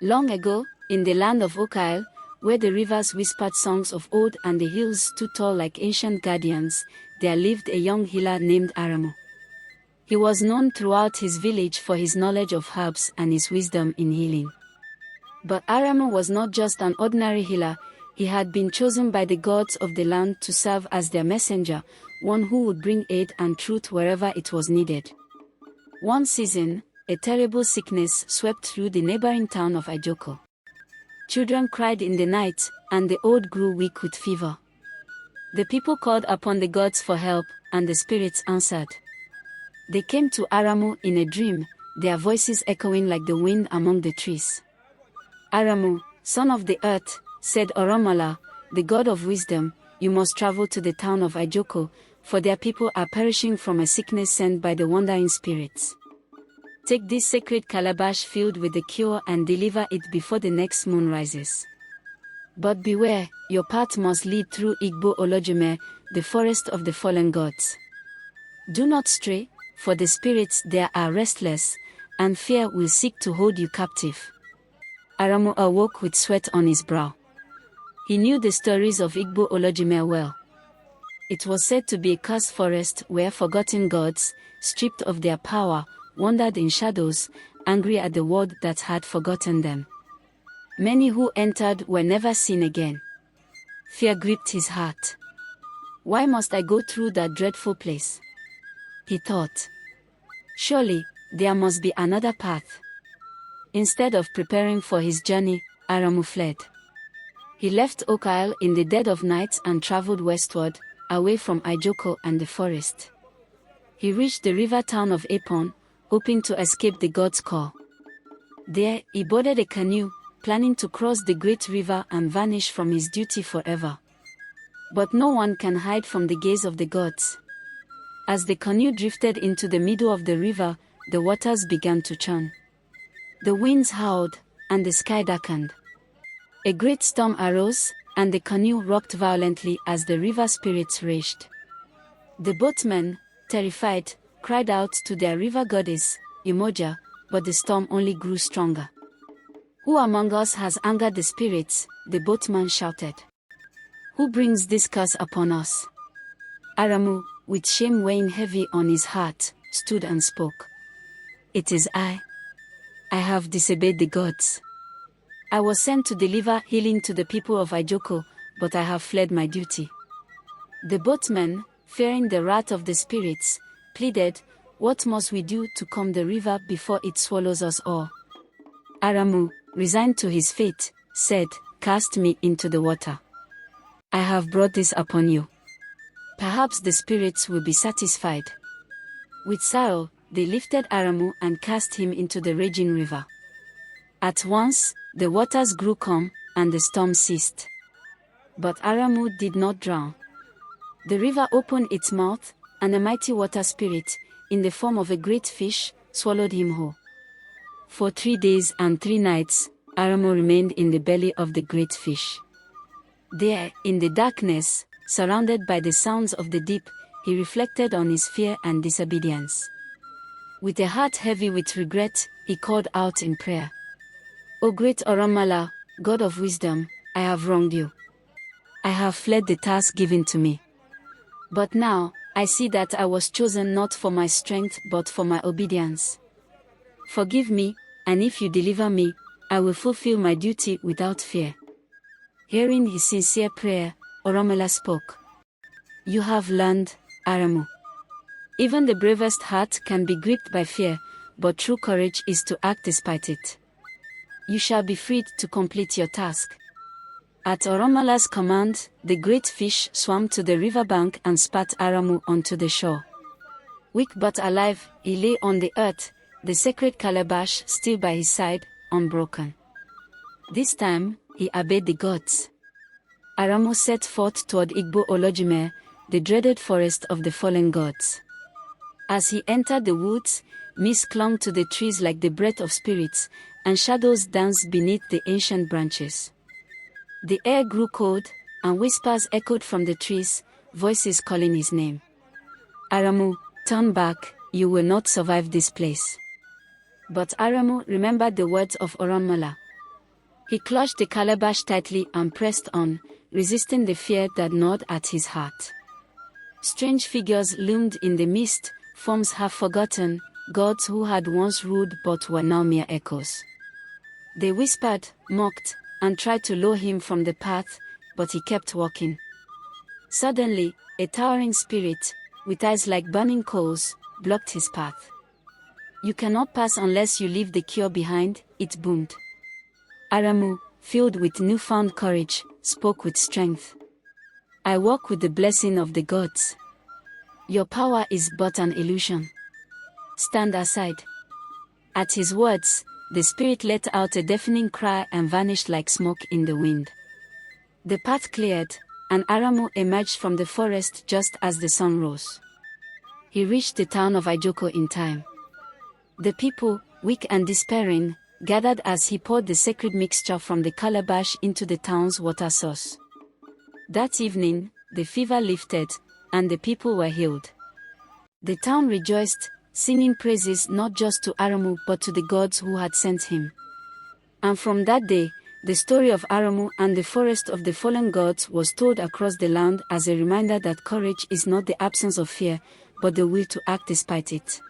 Long ago, in the land of Okile, where the rivers whispered songs of old and the hills stood tall like ancient guardians, there lived a young healer named Aramu. He was known throughout his village for his knowledge of herbs and his wisdom in healing. But Aramu was not just an ordinary healer. He had been chosen by the gods of the land to serve as their messenger, one who would bring aid and truth wherever it was needed. One season, a terrible sickness swept through the neighboring town of Ajoko. Children cried in the night, and the old grew weak with fever. The people called upon the gods for help, and the spirits answered. They came to Aramu in a dream, their voices echoing like the wind among the trees. Aramu, son of the earth, said Oromala, the god of wisdom, you must travel to the town of Ajoko, for their people are perishing from a sickness sent by the wandering spirits. Take this sacred calabash filled with the cure and deliver it before the next moon rises. But beware, your path must lead through Igbo Olojime, the forest of the fallen gods. Do not stray, for the spirits there are restless, and fear will seek to hold you captive. Aramu awoke with sweat on his brow. He knew the stories of Igbo Olojime well. It was said to be a cursed forest where forgotten gods, stripped of their power, wandered in shadows, angry at the world that had forgotten them. Many who entered were never seen again. Fear gripped his heart. Why must I go through that dreadful place? He thought. Surely, there must be another path. Instead of preparing for his journey, Aramu fled. He left Okile in the dead of night and traveled westward, away from Ajoko and the forest. He reached the river town of Epon, hoping to escape the god's call. There, he boarded a canoe, planning to cross the great river and vanish from his duty forever. But no one can hide from the gaze of the gods. As the canoe drifted into the middle of the river, the waters began to churn. The winds howled, and the sky darkened. A great storm arose, and the canoe rocked violently as the river spirits raged. The boatmen, terrified, cried out to their river goddess, Imoja, but the storm only grew stronger. Who among us has angered the spirits? The boatman shouted. Who brings this curse upon us? Aramu, with shame weighing heavy on his heart, stood and spoke. It is I. I have disobeyed the gods. I was sent to deliver healing to the people of Ajoko, but I have fled my duty. The boatmen, fearing the wrath of the spirits, pleaded, what must we do to calm the river before it swallows us all? Aramu, resigned to his fate, said, cast me into the water. I have brought this upon you. Perhaps the spirits will be satisfied. With sorrow, they lifted Aramu and cast him into the raging river. At once, the waters grew calm, and the storm ceased. But Aramu did not drown. The river opened its mouth, and a mighty water spirit, in the form of a great fish, swallowed him whole. For 3 days and 3 nights, Aramu remained in the belly of the great fish. There, in the darkness, surrounded by the sounds of the deep, he reflected on his fear and disobedience. With a heart heavy with regret, he called out in prayer. O great Oromala, God of wisdom, I have wronged you. I have fled the task given to me. But now, I see that I was chosen not for my strength but for my obedience. Forgive me, and if you deliver me, I will fulfill my duty without fear. Hearing his sincere prayer, Oromala spoke. You have learned, Aramu. Even the bravest heart can be gripped by fear, but true courage is to act despite it. You shall be freed to complete your task. At Oromala's command, the great fish swam to the riverbank and spat Aramu onto the shore. Weak but alive, he lay on the earth, the sacred calabash still by his side, unbroken. This time, he obeyed the gods. Aramu set forth toward Igbo Olojime, the dreaded forest of the fallen gods. As he entered the woods, mist clung to the trees like the breath of spirits, and shadows danced beneath the ancient branches. The air grew cold, and whispers echoed from the trees, voices calling his name. Aramu, turn back, you will not survive this place. But Aramu remembered the words of Oromala. He clutched the calabash tightly and pressed on, resisting the fear that gnawed at his heart. Strange figures loomed in the mist, forms half forgotten, gods who had once ruled but were now mere echoes. They whispered, mocked, and tried to lure him from the path, but he kept walking. Suddenly, a towering spirit, with eyes like burning coals, blocked his path. "You cannot pass unless you leave the cure behind," it boomed. Aramu, filled with newfound courage, spoke with strength. "I walk with the blessing of the gods. Your power is but an illusion. Stand aside." At his words, the spirit let out a deafening cry and vanished like smoke in the wind. The path cleared, and Aramu emerged from the forest just as the sun rose. He reached the town of Ijoko in time. The people, weak and despairing, gathered as he poured the sacred mixture from the calabash into the town's water source. That evening, the fever lifted, and the people were healed. The town rejoiced, singing praises not just to Aramu but to the gods who had sent him. And from that day, the story of Aramu and the forest of the fallen gods was told across the land as a reminder that courage is not the absence of fear, but the will to act despite it.